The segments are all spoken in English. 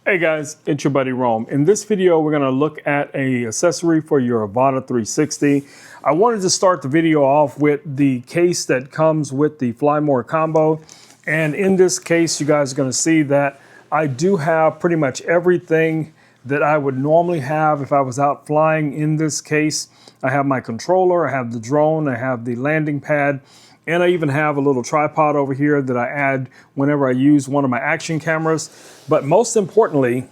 Hey guys, it's your buddy Rome. In this video, we're gonna look at a accessory for your Avata 360. I wanted to start the video off with the case that comes with the Fly More combo. And in this case, you guys are gonna see that I do have pretty much everything that I would normally have if I was out flying in this case. I have my controller, I have the drone, I have the landing pad, and I even have a little tripod over here that I add whenever I use one of my action cameras. But most importantly,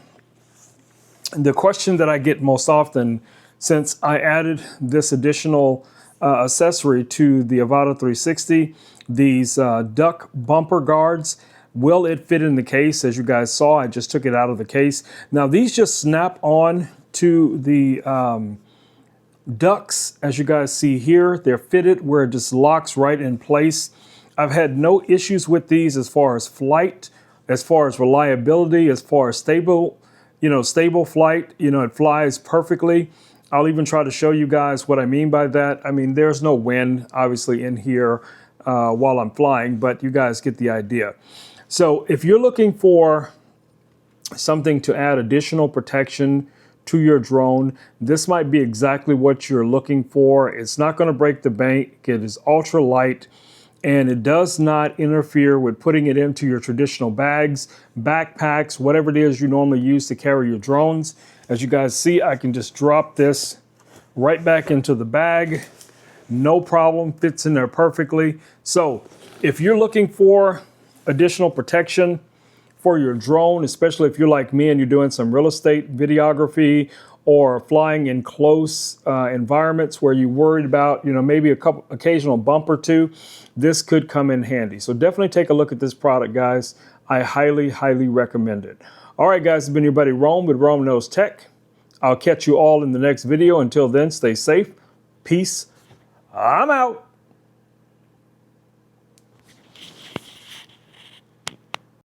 the question that I get most often, since I added this additional accessory to the Avata 360, these duck bumper guards, will it fit in the case? As you guys saw, I just took it out of the case. Now these just snap on to the ducts, as you guys see here. They're fitted where it just locks right in place. I've had no issues with these as far as flight, as far as reliability, as far as stable flight. It flies perfectly. I'll even try to show you guys what I mean by that. I mean, there's no wind obviously in here while I'm flying, but you guys get the idea. So if you're looking for something to add additional protection to your drone, this might be exactly what you're looking for. It's not going to break the bank. It is ultra light, and it does not interfere with putting it into your traditional bags, backpacks, whatever it is you normally use to carry your drones. As you guys see, I can just drop this right back into the bag. No problem, fits in there perfectly. So if you're looking for additional protection for your drone, especially if you're like me and you're doing some real estate videography or flying in close environments where you're worried about, maybe a couple occasional bump or two, this could come in handy. So definitely take a look at this product, guys. I highly, highly recommend it. All right, guys, it's been your buddy Rome with Rome Knows Tech. I'll catch you all in the next video. Until then, stay safe. Peace. I'm out.